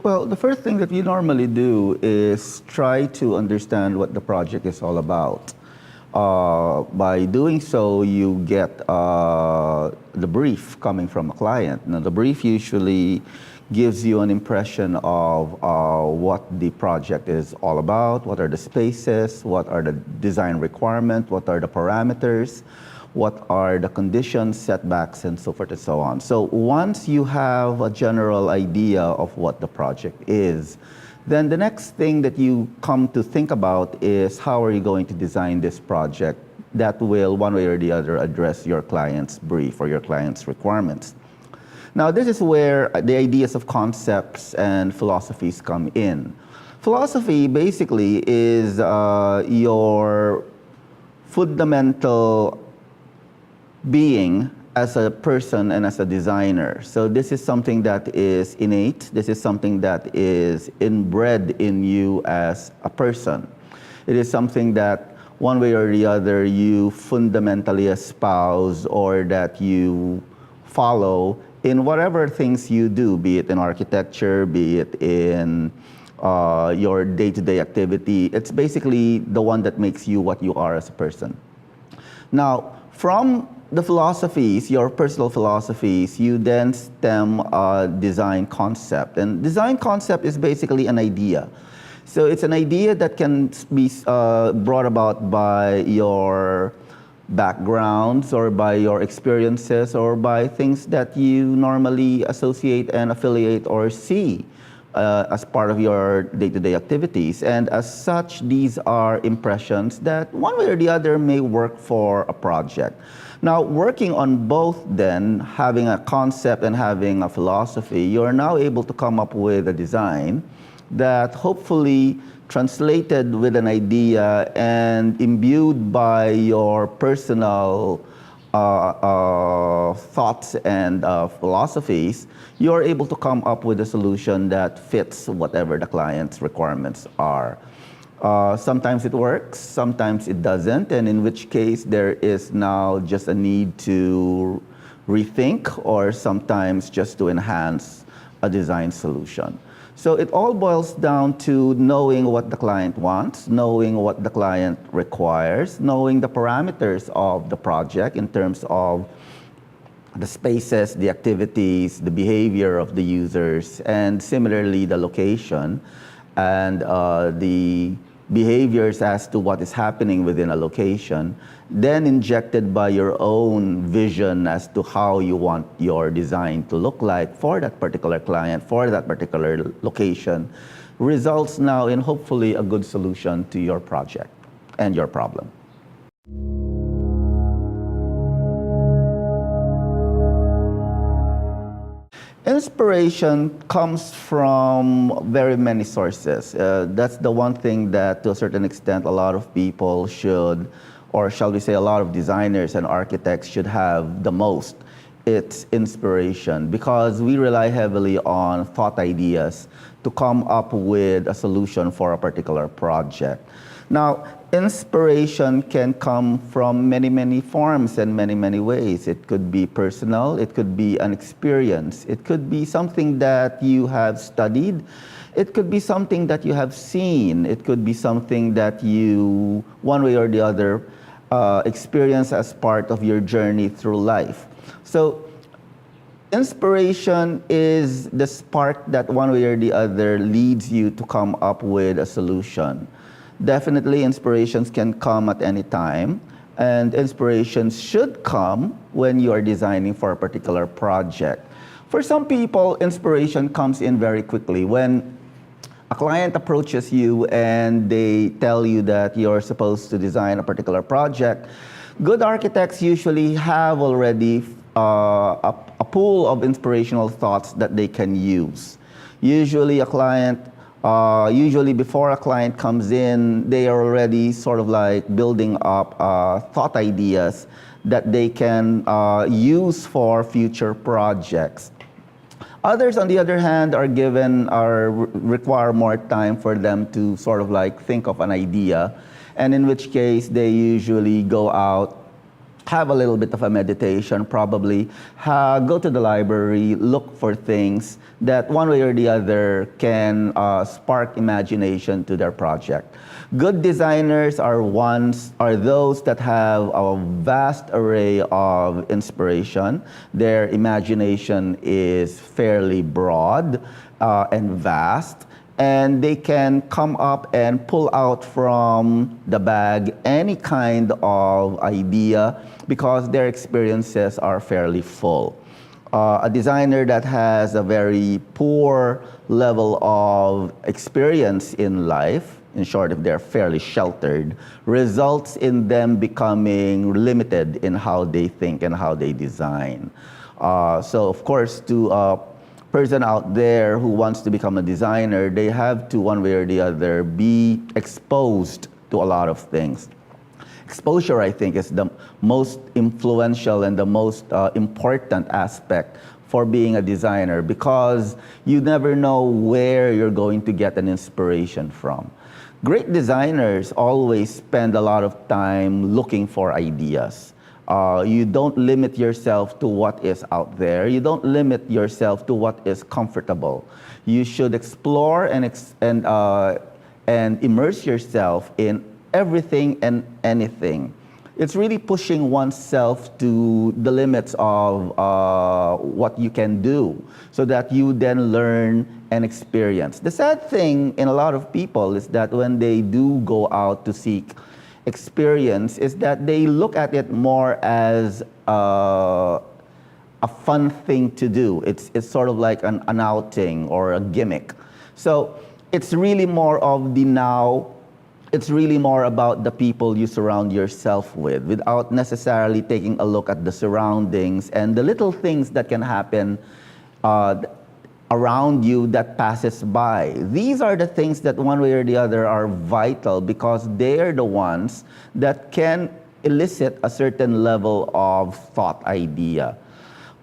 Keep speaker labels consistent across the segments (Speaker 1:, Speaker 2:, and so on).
Speaker 1: Well, the first thing that we normally do is try to understand what the project is all about. By doing so, you get the brief coming from a client. Now, the brief usually gives you an impression of what the project is all about, what are the spaces, what are the design requirements, what are the parameters, what are the conditions, setbacks, and so forth and so on. So once you have a general idea of what the project is, then the next thing that you come to think about is how are you going to design this project that will, one way or the other, address your client's brief or your client's requirements. Now, this is where the ideas of concepts and philosophies come in. Philosophy basically is your fundamental being as a person and as a designer. So this is something that is innate. This is something that is inbred in you as a person. It is something that one way or the other you fundamentally espouse or that you follow in whatever things you do, be it in architecture, be it in your day-to-day activity. It's basically the one that makes you what you are as a person. Now, from the philosophies, your personal philosophies, you then stem a design concept. And design concept is basically an idea. So it's an idea that can be brought about by your backgrounds or by your experiences or by things that you normally associate and affiliate or see as part of your day-to-day activities. And as such, these are impressions that one way or the other may work for a project. Now, working on both then, having a concept and having a philosophy, you're now able to come up with a design that hopefully translated with an idea and imbued by your personal thoughts and philosophies, you're able to come up with a solution that fits whatever the client's requirements are. Sometimes it works, sometimes it doesn't, and in which case there is now just a need to rethink or sometimes just to enhance a design solution. So it all boils down to knowing what the client wants, knowing what the client requires, knowing the parameters of the project in terms of the spaces, the activities, the behavior of the users, and similarly the location and the behaviors as to what is happening within a location, then injected by your own vision as to how you want your design to look like for that particular client, for that particular location, results now in hopefully a good solution to your project and your problem. Inspiration comes from very many sources. That's the one thing that, to a certain extent, a lot of people should, or shall we say, a lot of designers and architects should have the most. It's inspiration, because we rely heavily on thought ideas to come up with a solution for a particular project. Now, inspiration can come from many, many forms and many, many ways. It could be personal, it could be an experience, it could be something that you have studied, it could be something that you have seen, it could be something that you, one way or the other, experience as part of your journey through life. So, inspiration is the spark that one way or the other leads you to come up with a solution. Definitely, inspirations can come at any time, and inspirations should come when you are designing for a particular project. For some people, inspiration comes in very quickly. When a client approaches you and they tell you that you're supposed to design a particular project, good architects usually have already a pool of inspirational thoughts that they can use. Usually a client usually before a client comes in, they are already sort of like building up thought ideas that they can use for future projects. Others, on the other hand, require more time for them to sort of like think of an idea, and in which case they usually go out have a little bit of a meditation, probably go to the library, look for things that one way or the other can spark imagination to their project. Good designers are those that have a vast array of inspiration. Their imagination is fairly broad and vast, and they can come up and pull out from the bag any kind of idea because their experiences are fairly full. A designer that has a very poor level of experience in life, in short, if they're fairly sheltered, results in them becoming limited in how they think and how they design. So of course, to a person out there who wants to become a designer, they have to, one way or the other, be exposed to a lot of things. Exposure, I think, is the most influential and the most important aspect for being a designer, because you never know where you're going to get an inspiration from. Great designers always spend a lot of time looking for ideas. You don't limit yourself to what is out there. You don't limit yourself to what is comfortable. You should explore and immerse yourself in everything and anything. It's really pushing oneself to the limits of what you can do so that you then learn and experience. The sad thing in a lot of people is that when they do go out to seek experience, is that they look at it more as a fun thing to do. It's sort of like an outing or a gimmick. So it's really more of the now. It's really more about the people you surround yourself with, without necessarily taking a look at the surroundings and the little things that can happen around you that passes by. These are the things that one way or the other are vital, because they're the ones that can elicit a certain level of thought idea.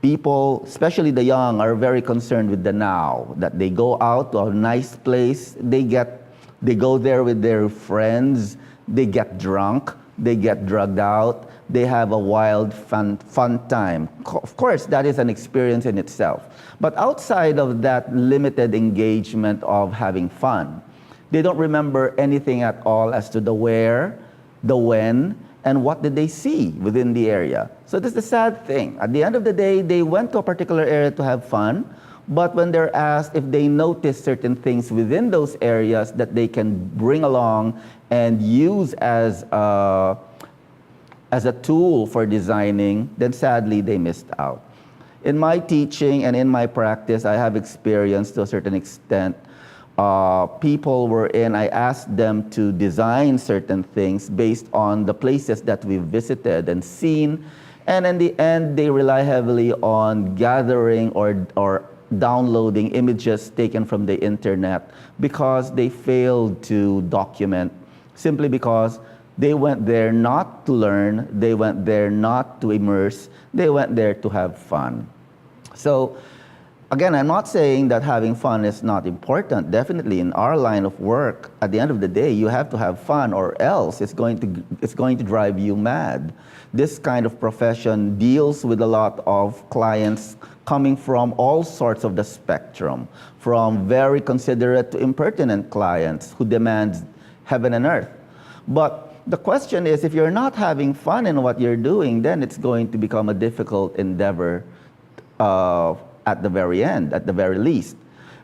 Speaker 1: People, especially the young, are very concerned with the now, that they go out to a nice place, they go there with their friends, they get drunk, they get drugged out, they have a wild, fun time. Of course, that is an experience in itself. But outside of that limited engagement of having fun, they don't remember anything at all as to the where, the when, and what did they see within the area. So this is the sad thing. At the end of the day, they went to a particular area to have fun, but when they're asked if they notice certain things within those areas that they can bring along and use as a tool for designing, then sadly they missed out. In my teaching and in my practice, I have experienced to a certain extent people wherein I asked them to design certain things based on the places that we've visited and seen, and in the end they rely heavily on gathering or downloading images taken from the internet because they failed to document, simply because they went there not to learn, they went there not to immerse, they went there to have fun. So again, I'm not saying that having fun is not important. Definitely in our line of work, at the end of the day, you have to have fun, or else it's going to drive you mad. This kind of profession deals with a lot of clients coming from all sorts of the spectrum, from very considerate to impertinent clients who demand heaven and earth. But the question is, if you're not having fun in what you're doing, then it's going to become a difficult endeavor at the very end, at the very least.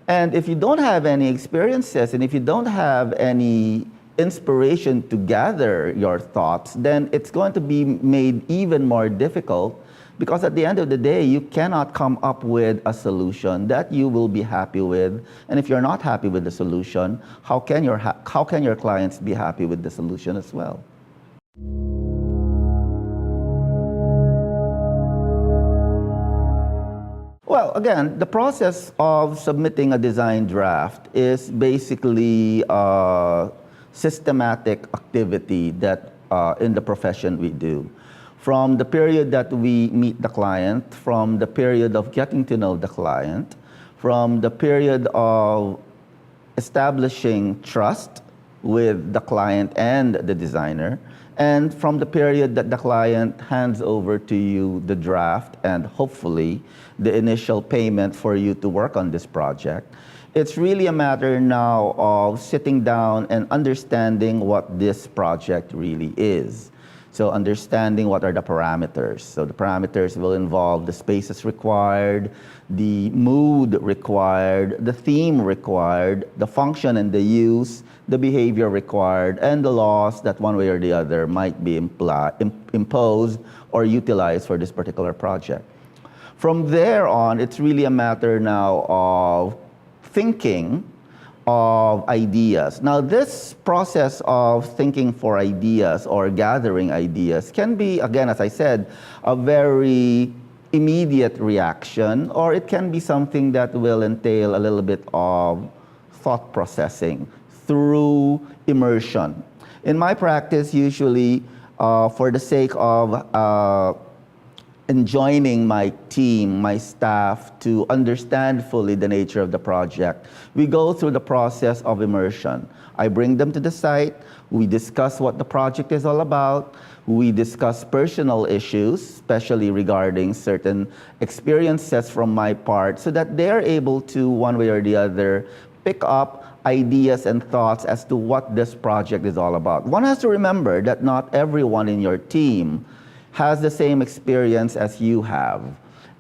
Speaker 1: And if you don't have any experiences, and if you don't have any inspiration to gather your thoughts, then it's going to be made even more difficult, because at the end of the day, you cannot come up with a solution that you will be happy with. And if you're not happy with the solution, how can your clients be happy with the solution as well? Well, again, the process of submitting a design draft is basically a systematic activity that in the profession we do. From the period that we meet the client, from the period of getting to know the client, from the period of establishing trust with the client and the designer, And from the period that the client hands over to you the draft and hopefully the initial payment for you to work on this project, it's really a matter now of sitting down and understanding what this project really is. So understanding what are the parameters. So the parameters will involve the spaces required, the mood required, the theme required, the function and the use, the behavior required, and the laws that one way or the other might be imposed or utilized for this particular project. From there on, it's really a matter now of thinking of ideas. Now, this process of thinking for ideas or gathering ideas can be, again, as I said, a very immediate reaction, or it can be something that will entail a little bit of thought processing through immersion. In my practice, usually, for the sake of enjoining my team, my staff, to understand fully the nature of the project, we go through the process of immersion. I bring them to the site, we discuss what the project is all about, we discuss personal issues, especially regarding certain experiences from my part, so that they're able to, one way or the other, pick up ideas and thoughts as to what this project is all about. One has to remember that not everyone in your team has the same experience as you have.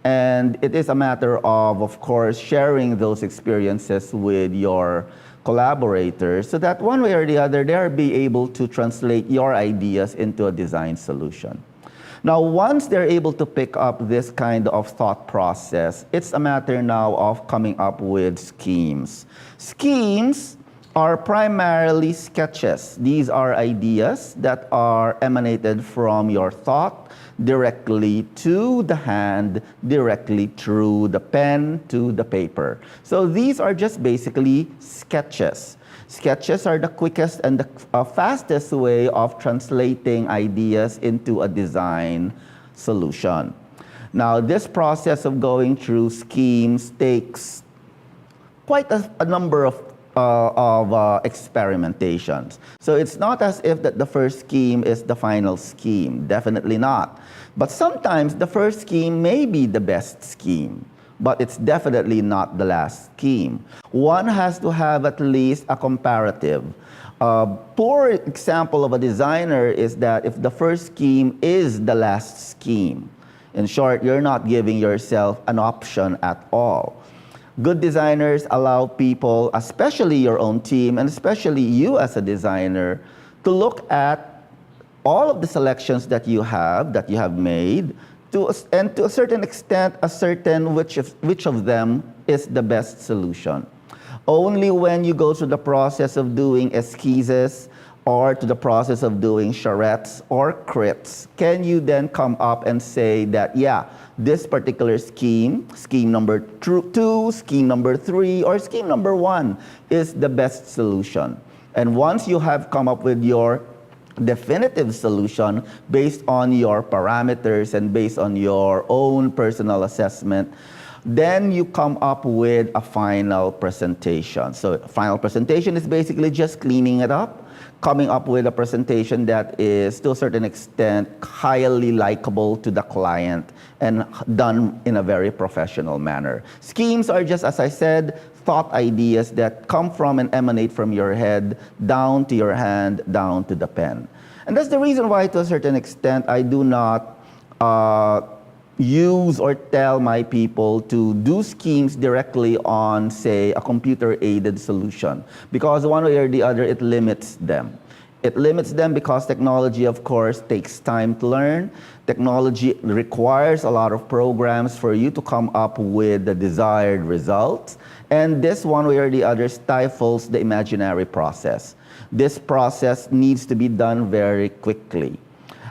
Speaker 1: And it is a matter of course, sharing those experiences with your collaborators so that one way or the other, they'll be able to translate your ideas into a design solution. Now, once they're able to pick up this kind of thought process, it's a matter now of coming up with schemes. Schemes are primarily sketches. These are ideas that are emanated from your thought directly to the hand, directly through the pen to the paper. So these are just basically sketches. Sketches are the quickest and the fastest way of translating ideas into a design solution. Now, this process of going through schemes takes quite a number of experimentations. So it's not as if that the first scheme is the final scheme, definitely not. But sometimes the first scheme may be the best scheme, but it's definitely not the last scheme. One has to have at least a comparative. Poor example of a designer is that if the first scheme is the last scheme, in short, you're not giving yourself an option at all. Good designers allow people, especially your own team, and especially you as a designer, to look at all of the selections that you have made, and to a certain extent, ascertain which of them is the best solution. Only when you go through the process of doing esquisses or to the process of doing charrettes or crits, can you then come up and say that, yeah, this particular scheme, scheme number 2, scheme number 3, or scheme number 1 is the best solution. And once you have come up with your definitive solution based on your parameters and based on your own personal assessment, then you come up with a final presentation. So final presentation is basically just cleaning it up, coming up with a presentation that is to a certain extent highly likable to the client and done in a very professional manner. Schemes are just, as I said, thought ideas that come from and emanate from your head down to your hand, down to the pen. And that's the reason why, to a certain extent, I do not use or tell my people to do schemes directly on, say, a computer-aided solution. Because one way or the other, it limits them. It limits them because technology, of course, takes time to learn. Technology requires a lot of programs for you to come up with the desired results. And this, one way or the other, stifles the imaginary process. This process needs to be done very quickly.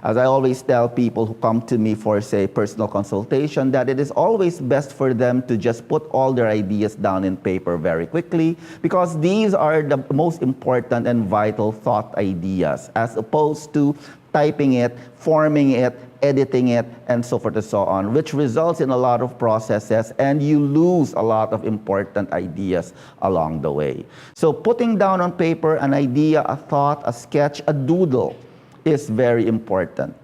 Speaker 1: As I always tell people who come to me for, say, personal consultation, that it is always best for them to just put all their ideas down in paper very quickly, because these are the most important and vital thought ideas, as opposed to typing it, forming it, editing it, and so forth and so on, which results in a lot of processes, and you lose a lot of important ideas along the way. So putting down on paper an idea, a thought, a sketch, a doodle, is very important.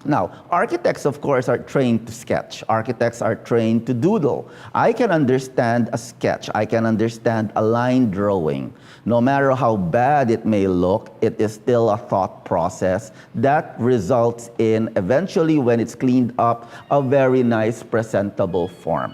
Speaker 1: Now, architects, of course, are trained to sketch. Architects are trained to doodle. I can understand a sketch. I can understand a line drawing. No matter how bad it may look, it is still a thought process that results in, eventually, when it's cleaned up, a very nice, presentable form.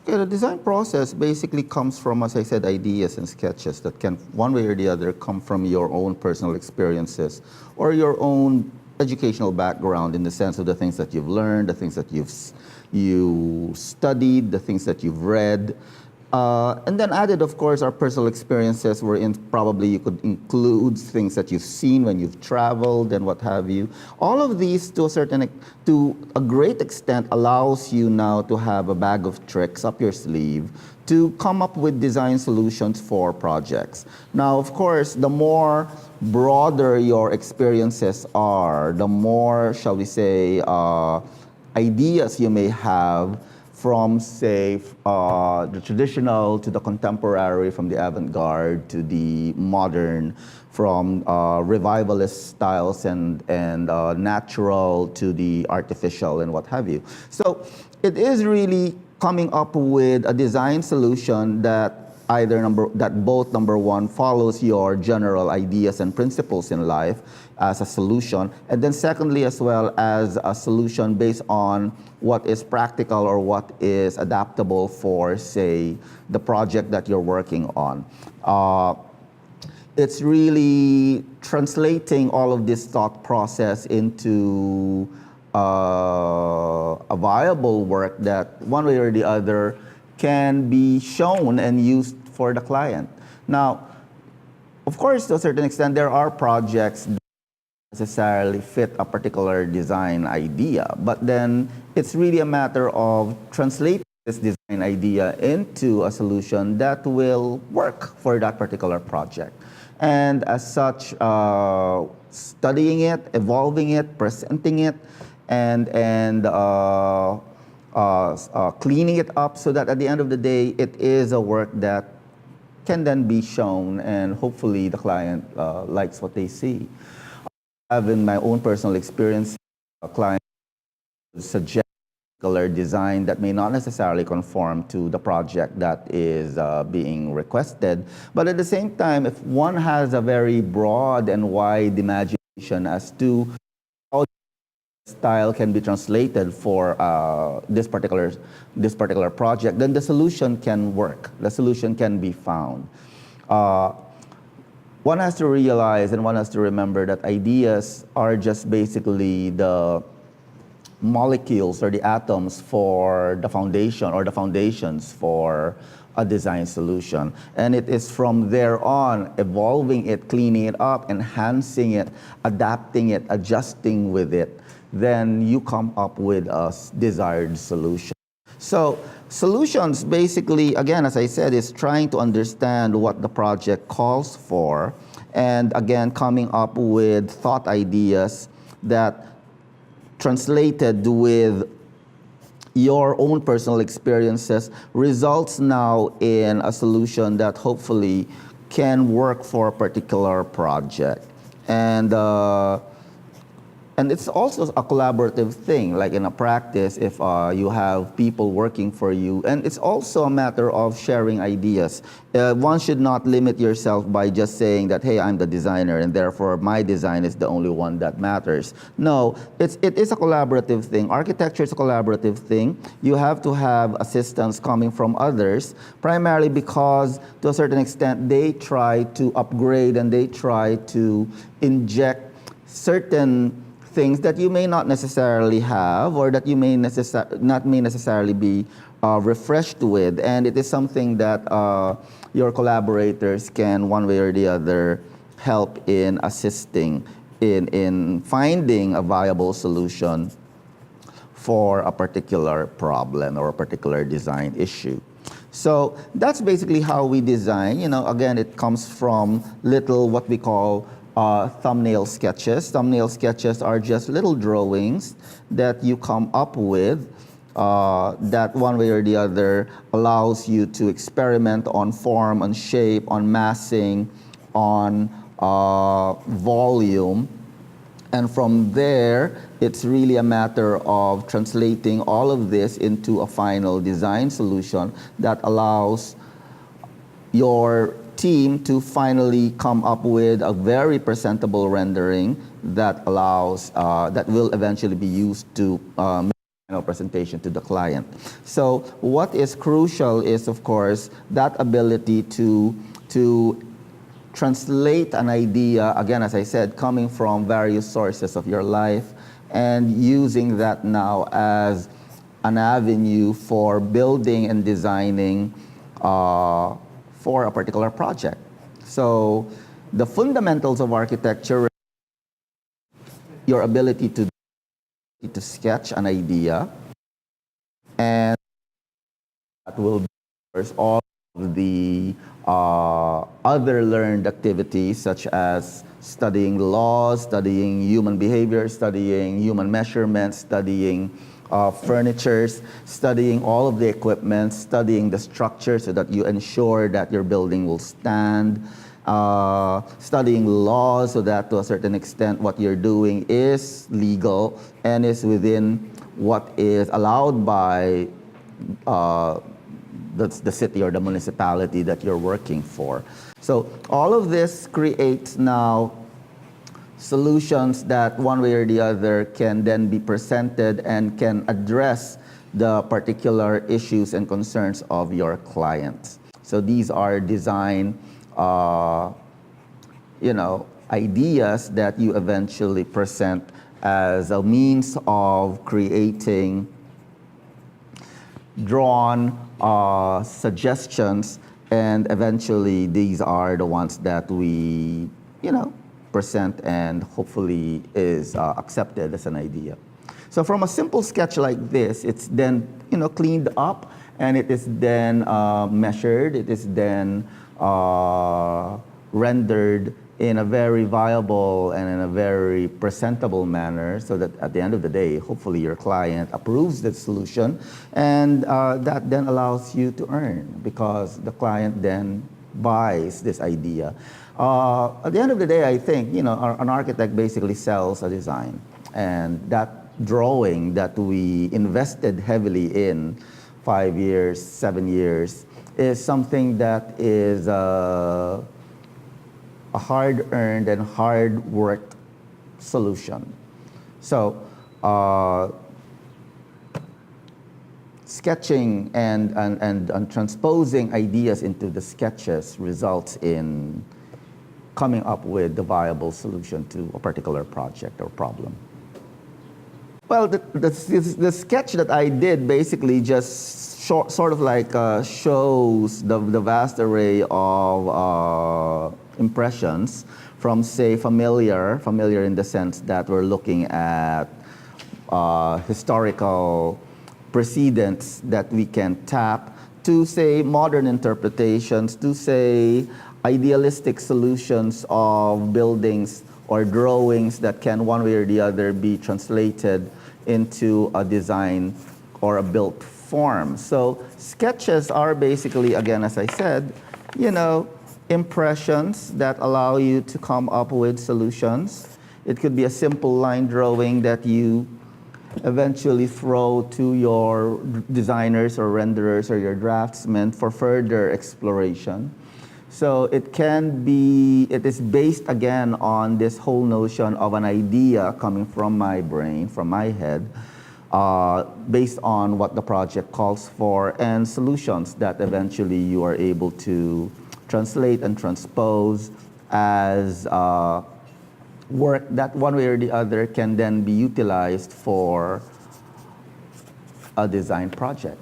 Speaker 1: Yeah, the design process basically comes from, as I said, ideas and sketches that can, one way or the other, come from your own personal experiences or your own educational background, in the sense of the things that you've learned, the things that you studied, the things that you've read. And then added, of course, our personal experiences, wherein probably you could include things that you've seen when you've traveled and what have you. All of these, to a great extent, allows you now to have a bag of tricks up your sleeve to come up with design solutions for projects. Now, of course, the more broader your experiences are, the more, shall we say, ideas you may have, from, say, the traditional to the contemporary, from the avant-garde to the modern, from revivalist styles and natural to the artificial and what have you. So it is really coming up with a design solution that both, number one, follows your general ideas and principles in life as a solution, and then secondly, as well, as a solution based on what is practical or what is adaptable for, say, the project that you're working on. It's really translating all of this thought process into a viable work that, one way or the other, can be shown and used for the client. Now, of course, to a certain extent, there are projects that necessarily fit a particular design idea, but then it's really a matter of translating this design idea into a solution that will work for that particular project. And as such, studying it, evolving it, presenting it, and cleaning it up so that at the end of the day, it is a work that can then be shown and hopefully the client likes what they see. I have, in my own personal experience, a client suggest a particular design that may not necessarily conform to the project that is being requested, but at the same time, if one has a very broad and wide imagination as to how style can be translated for this particular project, then the solution can work. The solution can be found. One has to realize and one has to remember that ideas are just basically the molecules or the atoms for the foundation or the foundations for a design solution. And it is from there on, evolving it, cleaning it up, enhancing it, adapting it, adjusting with it, then you come up with a desired solution. So solutions basically, again, as I said, is trying to understand what the project calls for, and again, coming up with thought ideas that translated with your own personal experiences results now in a solution that hopefully can work for a particular project. And it's also a collaborative thing, like in a practice, if you have people working for you. And it's also a matter of sharing ideas. One should not limit yourself by just saying that, hey, I'm the designer, and therefore my design is the only one that matters. No, it is a collaborative thing. Architecture is a collaborative thing. You have to have assistance coming from others, primarily because, to a certain extent, they try to upgrade and they try to inject certain things that you may not necessarily have or that you may not necessarily be refreshed with, and it is something that your collaborators can, one way or the other, help in assisting in finding a viable solution for a particular problem or a particular design issue. So that's basically how we design. You know, again, it comes from little what we call thumbnail sketches. Thumbnail sketches are just little drawings that you come up with that one way or the other allows you to experiment on form, on shape, on massing, on volume. And from there, it's really a matter of translating all of this into a final design solution that allows your team to finally come up with a very presentable rendering that allows, that will eventually be used to make a final presentation to the client. So what is crucial is, of course, that ability to translate an idea, again, as I said, coming from various sources of your life and using that now as an avenue for building and designing for a particular project. So the fundamentals of architecture, your ability to sketch an idea, and that will be all of the other learned activities such as studying laws, studying human behavior, studying human measurements, studying furnitures, studying all of the equipment, studying the structure so that you ensure that your building will stand, studying laws so that to a certain extent what you're doing is legal and is within what is allowed by the city or the municipality that you're working for. So all of this creates now solutions that one way or the other can then be presented and can address the particular issues and concerns of your clients. So these are design, ideas that you eventually present as a means of creating drawn suggestions, and eventually these are the ones that we, present and hopefully is accepted as an idea. So from a simple sketch like this, it's then, cleaned up and it is then measured, it is then rendered in a very viable and in a very presentable manner so that at the end of the day, hopefully your client approves the solution, and that then allows you to earn because the client then buys this idea. At the end of the day, I think, an architect basically sells a design, and that drawing that we invested heavily in 5 years, 7 years, is something that is a hard-earned and hard-worked solution. So sketching and transposing ideas into the sketches results in coming up with the viable solution to a particular project or problem. Well, the sketch that I did basically just sort of like shows the vast array of impressions from, say, familiar in the sense that we're looking at historical precedents that we can tap, to, say, modern interpretations, to, say, idealistic solutions of buildings or drawings that can one way or the other be translated into a design or a built form. So sketches are basically, again, as I said, impressions that allow you to come up with solutions. It could be a simple line drawing that you eventually throw to your designers or renderers or your draftsmen for further exploration. So it is based again on this whole notion of an idea coming from my brain, from my head, based on what the project calls for, and solutions that eventually you are able to translate and transpose as work that one way or the other can then be utilized for a design project.